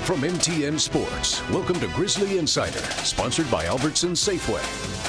From MTN Sports, welcome to Grizzly Insider, sponsored by Albertsons Safeway.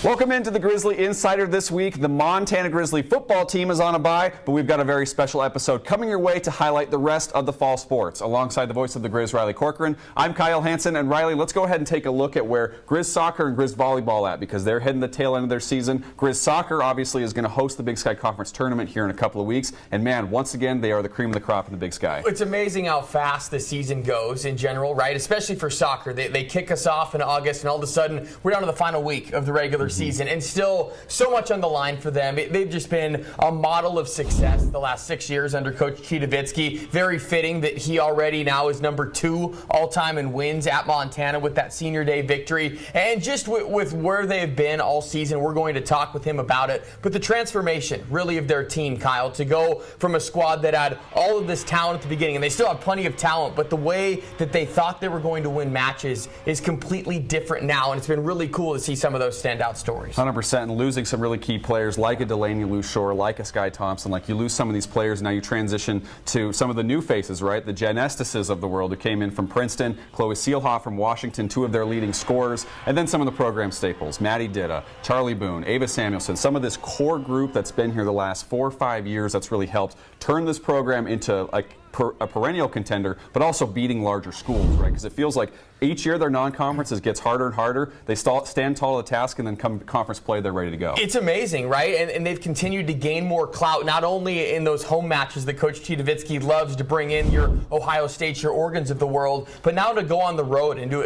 Welcome into the Grizzly Insider this week. The Montana Grizzly football team is on a bye, but we've got a very special episode coming your way to highlight the rest of the fall sports. Alongside the voice of the Grizz, Riley Corcoran, I'm Kyle Hansen. And Riley, let's go ahead and take a look at where Grizz soccer and Grizz volleyball at, because they're heading the tail end of their season. Grizz soccer obviously is going to host the Big Sky Conference tournament here in a couple of weeks. And man, once again, they are the cream of the crop in the Big Sky. It's amazing how fast the season goes in general, right? Especially for soccer. They kick us off in August, and all of a sudden, we're down to the final week of the regular season. And still, so much on the line for them. They've just been a model of success the last 6 years under Coach Chidovitsky. Very fitting that he already now is number 2 all-time in wins at Montana with that senior day victory. And just with where they've been all season, we're going to talk with him about it. But the transformation, really, of their team, Kyle, to go from a squad that had all of this talent at the beginning, and they still have plenty of talent, but the way that they thought they were going to win matches is completely different now. And it's been really cool to see some of those standout stories. 100%. And losing some really key players like a Delaney Lushore, like a Sky Thompson, like you lose some of these players, now you transition to some of the new faces, right? The Jen Estises of the world who came in from Princeton, Chloe Seelhoff from Washington, 2 of their leading scorers, and then some of the program staples, Maddie Ditta, Charlie Boone, Ava Samuelson, some of this core group that's been here the last 4 or 5 years that's really helped turn this program into a perennial contender, but also beating larger schools, right? Because it feels like each year their non-conferences gets harder and harder. They stand tall to the task, and then come conference play, they're ready to go. It's amazing, right? And they've continued to gain more clout, not only in those home matches that Coach Chidovitsky loves to bring in, your Ohio States, your Oregons of the world, but now to go on the road and to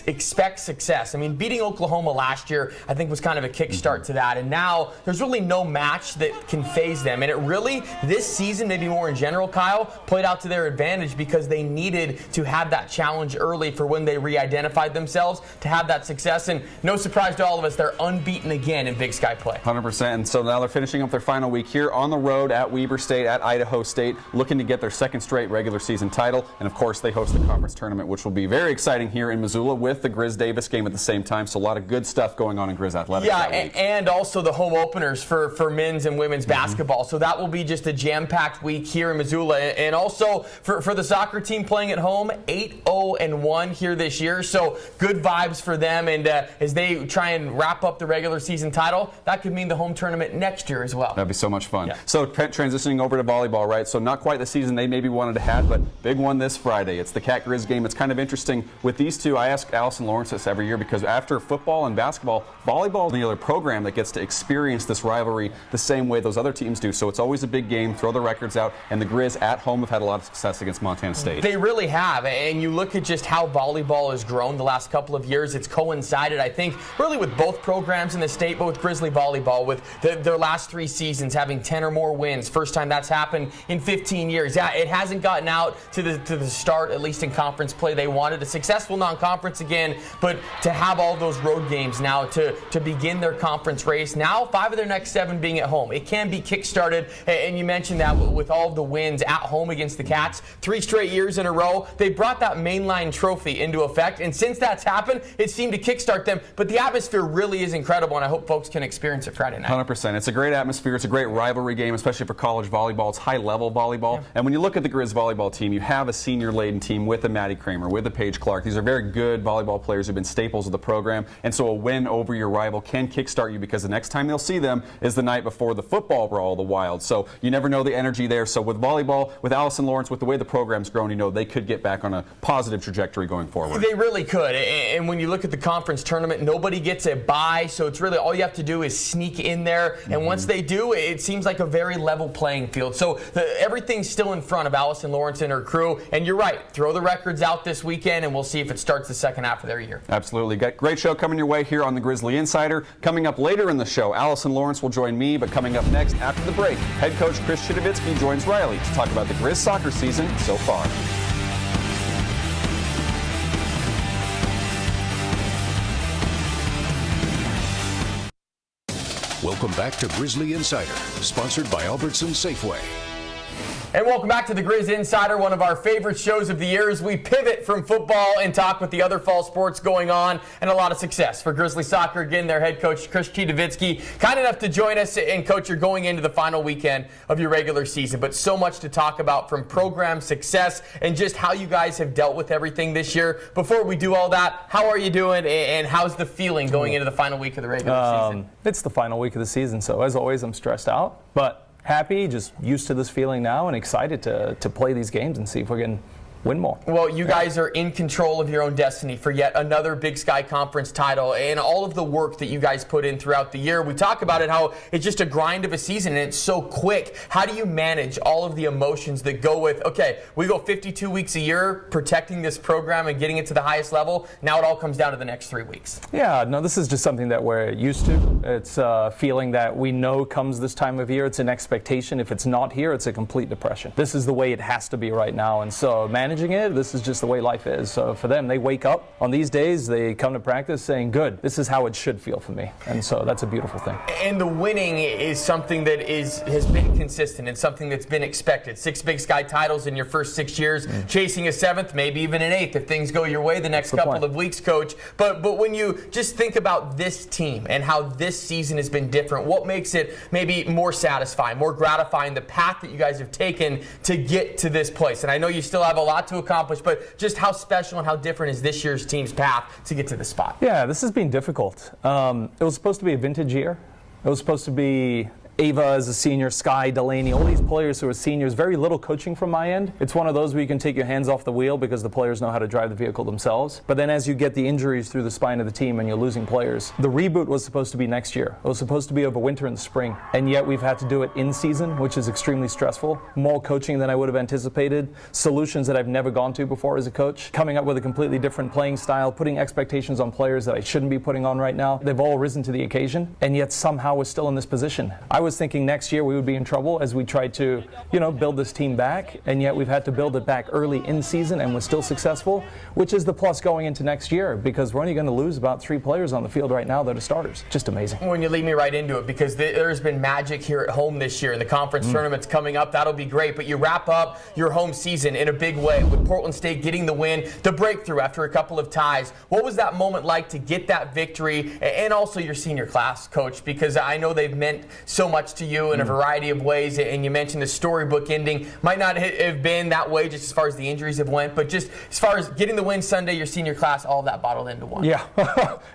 expect success. I mean, beating Oklahoma last year, I think, was kind of a kickstart to that. And now there's really no match that can phase them. And it really, this season, maybe more in general, Kyle, played out to their advantage because they needed to have that challenge early for when they re-identified themselves to have that success. And no surprise to all of us, they're unbeaten again in Big Sky play. 100%. And so now they're finishing up their final week here on the road at Weber State, at Idaho State, looking to get their second straight regular season title. And of course, they host the conference tournament, which will be very exciting here in Missoula with the Grizz Davis game at the same time. So a lot of good stuff going on in Grizz athletics. Yeah, and also the home openers for men's and women's basketball. So that will be just a jam-packed week here in Missoula. And also for the soccer team playing at home, 8-0-1 here this year. So good vibes for them. And as they try and wrap up the regular season title, that could mean the home tournament next year as well. That'd be so much fun. Yeah. So transitioning over to volleyball, right? So not quite the season they maybe wanted to have, but big one this Friday. It's the Cat Grizz game. It's kind of interesting with these two. I ask Allison Lawrence this every year because after football and basketball, volleyball is the other program that gets to experience this rivalry the same way those other teams do. So it's always a big game. Throw the records out. And the Grizz at home have had a lot of success against Montana State. They really have, and you look at just how volleyball has grown the last couple of years. It's coincided, I think, really with both programs in the state, but with Grizzly volleyball, with their last 3 seasons having 10 or more wins. First time that's happened in 15 years. Yeah, it hasn't gotten out to the start, at least in conference play. They wanted a successful non-conference again, but to have all those road games now to begin their conference race. Now 5 of their next 7 being at home. It can be kick-started, and you mentioned that with all of the wins at home against the Cats. 3 straight years in a row, they brought that mainline trophy into effect, and since that's happened, it seemed to kickstart them. But the atmosphere really is incredible, and I hope folks can experience it Friday night. 100%. It's a great atmosphere. It's a great rivalry game, especially for college volleyball. It's high-level volleyball. Yeah. And when you look at the Grizz volleyball team, you have a senior-laden team with a Maddie Kramer, with a Paige Clark. These are very good volleyball players who've been staples of the program, and so a win over your rival can kickstart you because the next time they'll see them is the night before the football brawl, the Wild. So you never know the energy there. So with volleyball, with Allison Lawrence, with the way the program's grown, you know they could get back on a positive trajectory going forward. They really could. And when you look at the conference tournament, nobody gets a bye, so it's really all you have to do is sneak in there. And once they do, it seems like a very level playing field. So everything's still in front of Allison Lawrence and her crew. And you're right, throw the records out this weekend, and we'll see if it starts the second half of their year. Absolutely. Got great show coming your way here on the Grizzly Insider. Coming up later in the show, Allison Lawrence will join me, but coming up next after the break, head coach Chris Chidovitsky joins Riley to talk about the Grizz soccer season so far. Welcome back to Grizzly Insider, sponsored by Albertsons Safeway. And welcome back to the Grizzly Insider, one of our favorite shows of the year as we pivot from football and talk with the other fall sports going on, and a lot of success for Grizzly Soccer. Again, their head coach, Chris Chidovitsky, kind enough to join us. And Coach, you're going into the final weekend of your regular season, but so much to talk about from program success and just how you guys have dealt with everything this year. Before we do all that, how are you doing, and how's the feeling going into the final week of the regular season? It's the final week of the season, so as always, I'm stressed out, but happy, just used to this feeling now, and excited to play these games and see if we can win more. Well, you guys are in control of your own destiny for yet another Big Sky Conference title, and all of the work that you guys put in throughout the year. We talk about it, how it's just a grind of a season and it's so quick. How do you manage all of the emotions that go with, okay, we go 52 weeks a year protecting this program and getting it to the highest level. Now it all comes down to the next 3 weeks. Yeah, no, this is just something that we're used to. It's a feeling that we know comes this time of year. It's an expectation. If it's not here, it's a complete depression. This is the way it has to be right now, and so managing it, this is just the way life is. So for them, they wake up on these days, they come to practice saying, good, this is how it should feel for me. And so that's a beautiful thing. And the winning is something that has been consistent and something that's been expected. 6 Big Sky titles in your first 6 years, chasing a 7th, maybe even an 8th if things go your way the next couple of weeks, Coach. But when you just think about this team and how this season has been different, what makes it maybe more satisfying, more gratifying, the path that you guys have taken to get to this place? And I know you still have a lot to accomplish, but just how special and how different is this year's team's path to get to this spot? Yeah, this has been difficult. It was supposed to be a vintage year. It was supposed to be Ava as a senior, Sky, Delaney, all these players who are seniors, very little coaching from my end. It's one of those where you can take your hands off the wheel because the players know how to drive the vehicle themselves. But then as you get the injuries through the spine of the team and you're losing players, the reboot was supposed to be next year. It was supposed to be over winter and spring. And yet we've had to do it in season, which is extremely stressful. More coaching than I would have anticipated. Solutions that I've never gone to before as a coach. Coming up with a completely different playing style, putting expectations on players that I shouldn't be putting on right now. They've all risen to the occasion. And yet somehow we're still in this position. I was thinking next year we would be in trouble as we tried to, build this team back, and yet we've had to build it back early in season, and we're still successful, which is the plus going into next year, because we're only going to lose about 3 players on the field right now that are starters. Just amazing. When you lead me right into it, because there's been magic here at home this year, and the conference tournament's coming up. That'll be great, but you wrap up your home season in a big way with Portland State getting the win, the breakthrough after a couple of ties. What was that moment like to get that victory, and also your senior class, Coach? Because I know they've meant so much to you in a variety of ways, and you mentioned the storybook ending might not have been that way just as far as the injuries have went, but just as far as getting the win Sunday, your senior class, all of that bottled into one. Yeah,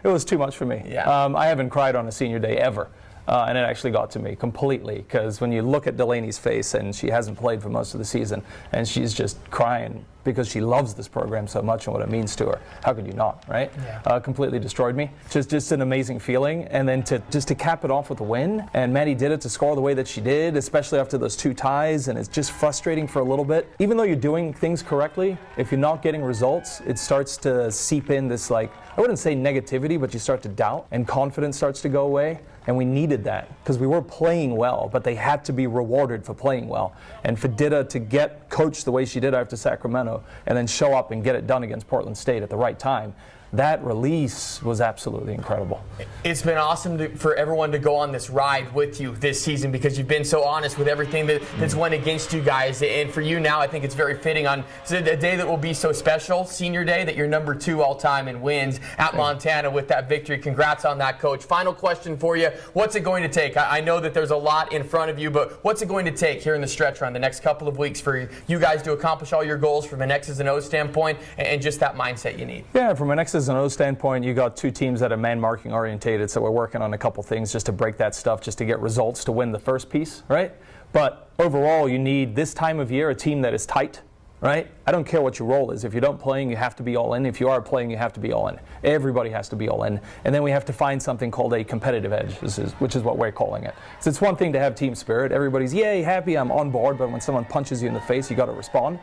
it was too much for me. Yeah. I haven't cried on a senior day ever. And it actually got to me completely, because when you look at Delaney's face, and she hasn't played for most of the season, and she's just crying because she loves this program so much and what it means to her. How could you not, right? Yeah. Completely destroyed me. Just an amazing feeling. And then to cap it off with a win, and Maddie did it to score the way that she did, especially after those 2 ties, and it's just frustrating for a little bit. Even though you're doing things correctly, if you're not getting results, it starts to seep in this, I wouldn't say negativity, but you start to doubt, and confidence starts to go away. And we needed that because we were playing well, but they had to be rewarded for playing well. And for Dida to get coached the way she did after Sacramento and then show up and get it done against Portland State at the right time, that release was absolutely incredible. It's been awesome for everyone to go on this ride with you this season, because you've been so honest with everything that's went against you guys. And for you now, I think it's very fitting on a day that will be so special, Senior Day, that you're number 2 all-time in wins at Montana with that victory. Congrats on that, Coach. Final question for you. What's it going to take? I know that there's a lot in front of you, but what's it going to take here in the stretch run the next couple of weeks for you guys to accomplish all your goals from an X's and O's standpoint and just that mindset you need? Yeah, from an X's and O's standpoint, you got 2 teams that are man-marking orientated, so we're working on a couple things just to break that stuff, just to get results to win the first piece, right? But overall, you need this time of year a team that is tight, right? I don't care what your role is. If you're not playing, you have to be all in. If you are playing, you have to be all in. Everybody has to be all in. And then we have to find something called a competitive edge, which is what we're calling it. So it's one thing to have team spirit. Everybody's, yay, happy, I'm on board, but when someone punches you in the face, you got to respond.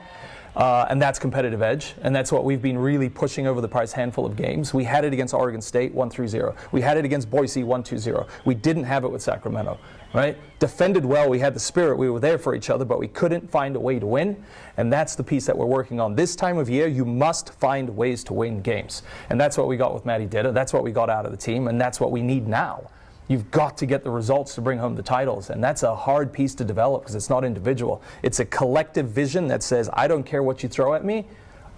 And that's competitive edge, and that's what we've been really pushing over the past handful of games. We had it against Oregon State 1-0. We had it against Boise 1-2-0. We didn't have it with Sacramento, right? Defended well, we had the spirit, we were there for each other, but we couldn't find a way to win, and that's the piece that we're working on. This time of year, you must find ways to win games, and that's what we got with Maddie Dida. That's what we got out of the team, and that's what we need now. You've got to get the results to bring home the titles, and that's a hard piece to develop because it's not individual. It's a collective vision that says, I don't care what you throw at me,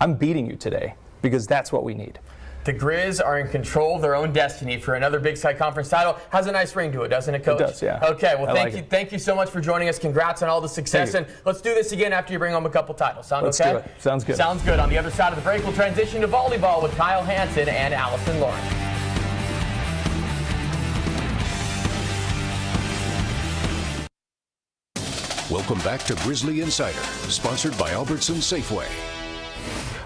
I'm beating you today, because that's what we need. The Grizz are in control of their own destiny for another Big Sky Conference title. Has a nice ring to it, doesn't it, Coach? It does, yeah. Okay, well, thank it. you so much for joining us. Congrats on all the success, and let's do this again after you bring home a couple titles. Sound Let's okay? do it. Sounds good. Sounds good. On the other side of the break, we'll transition to volleyball with Kyle Hansen and Allison Lawrence. Welcome back to Grizzly Insider, sponsored by Albertson Safeway.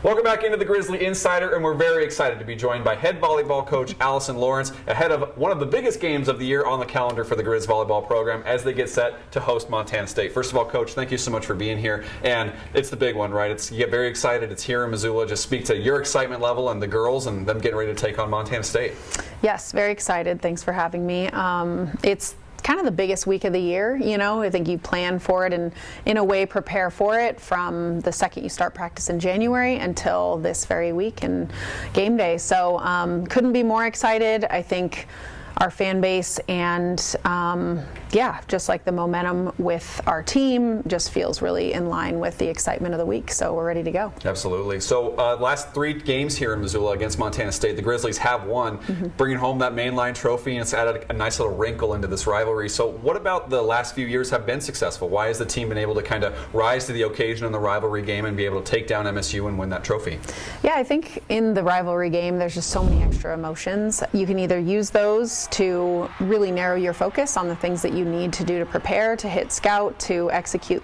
Welcome back into the Grizzly Insider, and we're very excited to be joined by head volleyball coach Allison Lawrence ahead of one of the biggest games of the year on the calendar for the Grizz volleyball program as they get set to host Montana State. First of all, Coach, thank you so much for being here, and it's the big one, right? You get very excited. It's here in Missoula. Just speak to your excitement level and the girls and them getting ready to take on Montana State. Yes, very excited. Thanks for having me. It's kind of the biggest week of the year, you know. I think you plan for it and in a way prepare for it from the second you start practice in January until this very week and game day. So couldn't be more excited. I think our fan base and yeah, just like the momentum with our team just feels really in line with the excitement of the week. So we're ready to go. Absolutely. So last 3 games here in Missoula against Montana State, the Grizzlies have won, bringing home that mainline trophy, and it's added a nice little wrinkle into this rivalry. So what about the last few years have been successful? Why has the team been able to kind of rise to the occasion in the rivalry game and be able to take down MSU and win that trophy? Yeah, I think in the rivalry game there's just so many extra emotions. You can either use those to really narrow your focus on the things that you need to do to prepare, to hit scout, to execute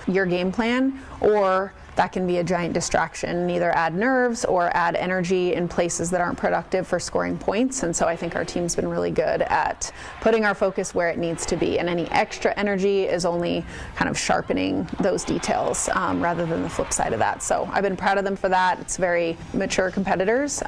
your game plan, or that can be a giant distraction, either add nerves or add energy in places that aren't productive for scoring points. And so I think our team's been really good at putting our focus where it needs to be, and any extra energy is only kind of sharpening those details rather than the flip side of that. So I've been proud of them for that. It's very mature competitors,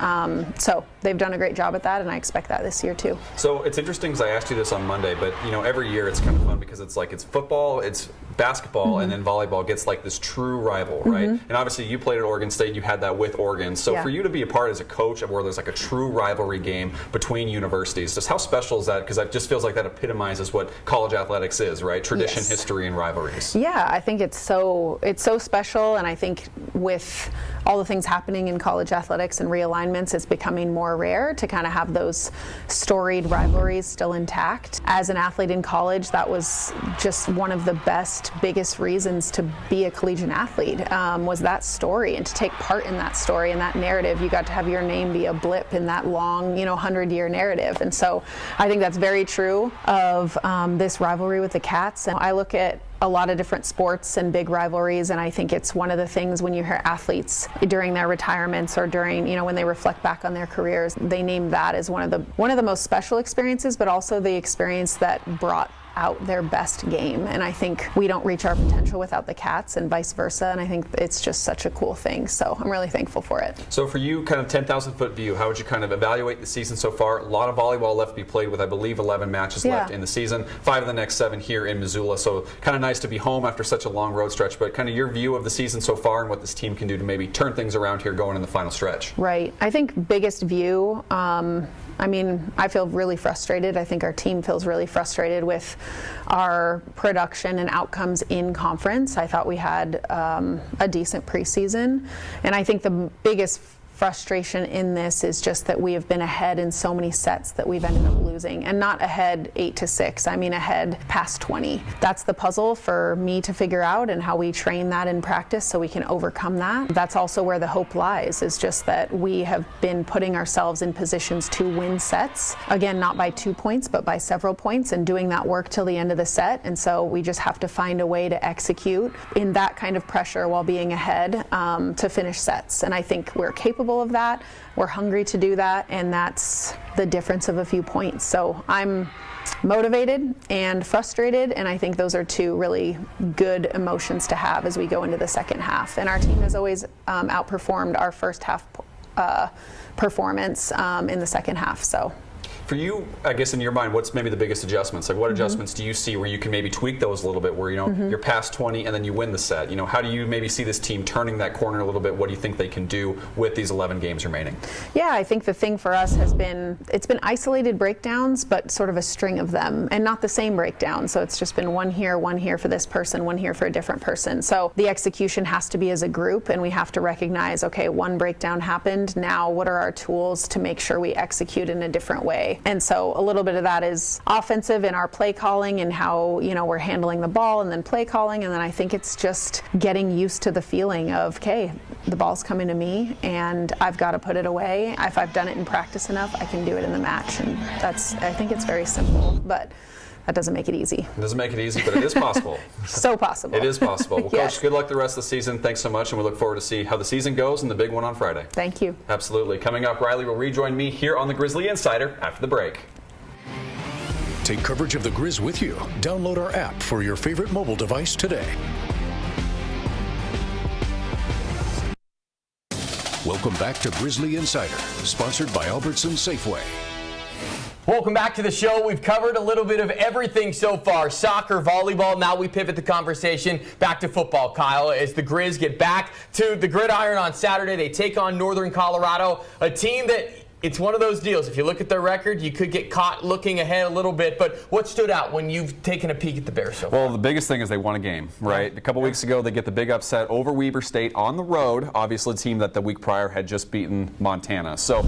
so they've done a great job at that, and I expect that this year too. So it's interesting because I asked you this on Monday, but you know, every year it's kind of fun because it's like it's football, it's basketball, and then volleyball gets like this true rival, right? And obviously you played at Oregon State, you had that with Oregon. So for you to be a part as a coach of where there's like a true rivalry game between universities, just how special is that? Because it just feels like that epitomizes what college athletics is, right? Tradition, history, and rivalries. Yeah, I think it's so special, and I think with all the things happening in college athletics and realignments, it's becoming more rare to kind of have those storied rivalries still intact. As an athlete in college, that was just one of the best, biggest reasons to be a collegiate athlete, was that story, and to take part in that story and that narrative. You got to have your name be a blip in that long, 100-year narrative. And so I think that's very true of this rivalry with the Cats. And I look at a lot of different sports and big rivalries, and I think it's one of the things when you hear athletes during their retirements or during, when they reflect back on their careers, they name that as one of the most special experiences, but also the experience that brought out their best game. And I think we don't reach our potential without the Cats, and vice versa, and I think it's just such a cool thing. So I'm really thankful for it. So for you, kind of 10,000-foot view, how would you kind of evaluate the season so far? A lot of volleyball left to be played with, I believe, 11 matches left in the season, 5 of the next 7 here in Missoula. So kind of nice to be home after such a long road stretch, but kind of your view of the season so far and what this team can do to maybe turn things around here going in the final stretch. Right. I think biggest view, I feel really frustrated. I think our team feels really frustrated with our production and outcomes in conference. I thought we had a decent preseason, and I think the biggest frustration in this is just that we have been ahead in so many sets that we've ended up losing, and not ahead 8-6. I mean ahead past 20. That's the puzzle for me to figure out, and how we train that in practice so we can overcome that. That's also where the hope lies, is just that we have been putting ourselves in positions to win sets. Again, not by 2 points, but by several points, and doing that work till the end of the set. And so we just have to find a way to execute in that kind of pressure while being ahead to finish sets. And I think we're capable of that. We're hungry to do that, and that's the difference of a few points. So I'm motivated and frustrated, and I think those are 2 really good emotions to have as we go into the second half. And our team has always outperformed our first half performance in the second half. For you, I guess in your mind, what's maybe the biggest adjustments? Like what adjustments do you see where you can maybe tweak those a little bit, where you're past 20 and then you win the set? How do you maybe see this team turning that corner a little bit? What do you think they can do with these 11 games remaining? Yeah, I think the thing for us has been, it's been isolated breakdowns, but sort of a string of them, and not the same breakdown. So it's just been one here for this person, one here for a different person. So the execution has to be as a group, and we have to recognize, okay, one breakdown happened. Now, what are our tools to make sure we execute in a different way? And so a little bit of that is offensive in our play calling and how, we're handling the ball, and then play calling. And then I think it's just getting used to the feeling of, okay, the ball's coming to me and I've got to put it away. If I've done it in practice enough, I can do it in the match. And I think it's very simple, but that doesn't make it easy. It doesn't make it easy, but it is possible. So possible. It is possible. Well, Yes. Coach, good luck the rest of the season. Thanks so much, and we look forward to see how the season goes and the big one on Friday. Thank you. Absolutely. Coming up, Riley will rejoin me here on the Grizzly Insider after the break. Take coverage of the Grizz with you. Download our app for your favorite mobile device today. Welcome back to Grizzly Insider, sponsored by Albertson Safeway. Welcome back to the show. We've covered a little bit of everything so far. Soccer, volleyball. Now we pivot the conversation back to football, Kyle, as the Grizz get back to the gridiron on Saturday. They take on Northern Colorado, a team that it's one of those deals. If you look at their record, you could get caught looking ahead a little bit. But what stood out when you've taken a peek at the Bears so far? Well, the biggest thing is they won a game, right? A couple weeks ago, they get the big upset over Weber State on the road. Obviously, a team that the week prior had just beaten Montana. So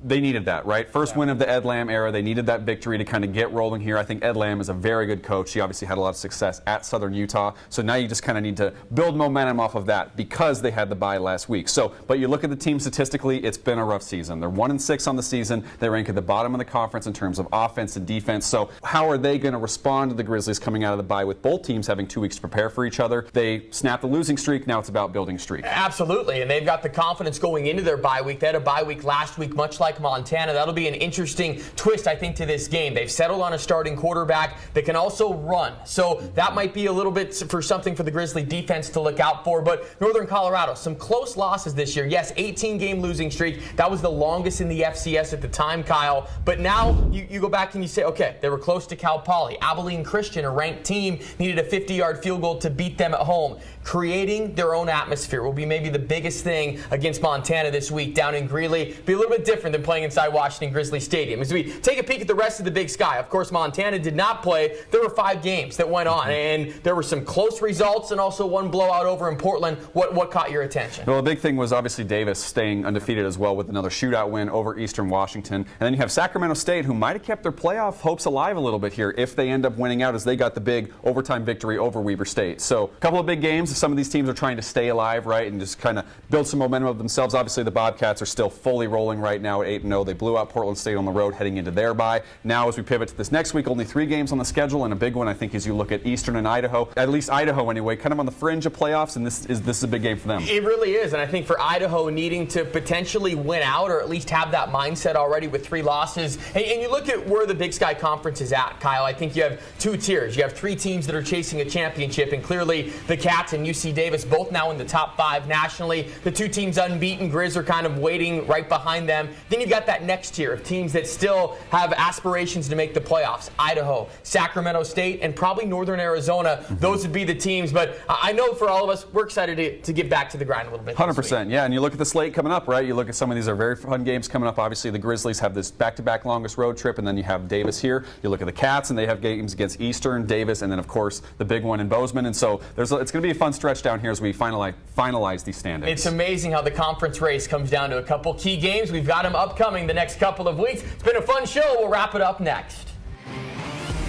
they needed that, right? First win of the Ed Lamb era. They needed that victory to kind of get rolling here. I think Ed Lamb is a very good coach. He obviously had a lot of success at Southern Utah. So now you just kind of need to build momentum off of that because they had the bye last week. So, but you look at the team statistically, it's been a rough season. They're 1-6 on the season. They rank at the bottom of the conference in terms of offense and defense. So how are they going to respond to the Grizzlies coming out of the bye with both teams having 2 weeks to prepare for each other? They snapped the losing streak. Now it's about building streak. Absolutely, and they've got the confidence going into their bye week. They had a bye week last week, much like Montana. That'll be an interesting twist, I think, to this game. They've settled on a starting quarterback that can also run. So that might be a little bit for something for the Grizzly defense to look out for. But Northern Colorado, some close losses this year. Yes, 18-game losing streak. That was the longest in the FCS at the time, Kyle. But now you go back and you say, okay, they were close to Cal Poly. Abilene Christian, a ranked team, needed a 50-yard field goal to beat them at home. Creating their own atmosphere will be maybe the biggest thing against Montana this week down in Greeley. Be a little bit different than playing inside Washington Grizzly Stadium. As we take a peek at the rest of the Big Sky, of course, Montana did not play. There were 5 games that went on, and there were some close results and also one blowout over in Portland. What caught your attention? Well, the big thing was obviously Davis staying undefeated as well with another shootout win over Eastern Washington. And then you have Sacramento State, who might have kept their playoff hopes alive a little bit here if they end up winning out, as they got the big overtime victory over Weber State. So a couple of big games. Some of these teams are trying to stay alive, right, and just kind of build some momentum of themselves. Obviously, the Bobcats are still fully rolling right now at 8-0. They blew out Portland State on the road heading into their bye. Now, as we pivot to this next week, only 3 games on the schedule, and a big one, I think, as you look at Eastern and Idaho. At least Idaho, anyway, kind of on the fringe of playoffs, and this is a big game for them. It really is, and I think for Idaho needing to potentially win out or at least have that mindset already with 3 losses. And you look at where the Big Sky Conference is at, Kyle. I think you have 2 tiers. You have 3 teams that are chasing a championship, and clearly the Cats and UC Davis both now in the top 5 nationally. The 2 teams unbeaten, Grizz, are kind of waiting right behind them. Then you've got that next tier of teams that still have aspirations to make the playoffs. Idaho, Sacramento State, and probably Northern Arizona. Those would be the teams. But I know for all of us, we're excited to get back to the grind a little bit. 100%, yeah. And you look at the slate coming up, right? You look at some of these are very fun games coming up. Obviously, the Grizzlies have this back-to-back longest road trip, and then you have Davis here. You look at the Cats, and they have games against Eastern, Davis, and then, of course, the big one in Bozeman. And so it's going to be a fun stretch down here as we finalize these standings. It's amazing how the conference race comes down to a couple key games. We've got them upcoming the next couple of weeks. It's been a fun show. We'll wrap it up next.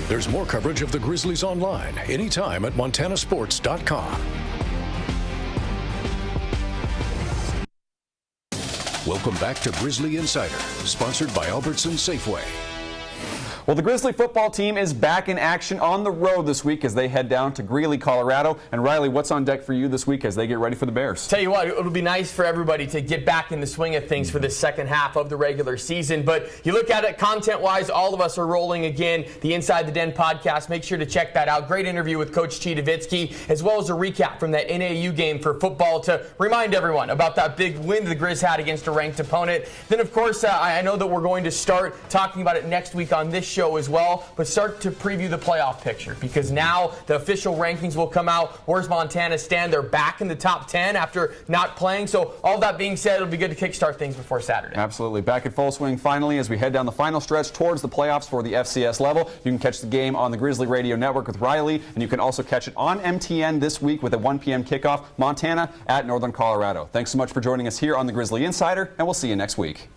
There's more coverage of the Grizzlies online anytime at montanasports.com. Welcome back to Grizzly Insider, sponsored by Albertson Safeway. Well, the Grizzly football team is back in action on the road this week as they head down to Greeley, Colorado. And Riley, what's on deck for you this week as they get ready for the Bears? Tell you what, it'll be nice for everybody to get back in the swing of things for the second half of the regular season. But you look at it content-wise, all of us are rolling again. The Inside the Den podcast, make sure to check that out. Great interview with Coach Chidavitsky, as well as a recap from that NAU game for football to remind everyone about that big win the Grizz had against a ranked opponent. Then, of course, I know that we're going to start talking about it next week on this show as well, but start to preview the playoff picture because now the official rankings will come out. Where's Montana stand? They're back in the top 10 after not playing. So all that being said, it'll be good to kickstart things before Saturday. Absolutely. Back at full swing finally as we head down the final stretch towards the playoffs for the FCS level. You can catch the game on the Grizzly Radio Network with Riley, and you can also catch it on MTN this week with a 1 p.m. kickoff, Montana at Northern Colorado. Thanks so much for joining us here on the Grizzly Insider, and we'll see you next week.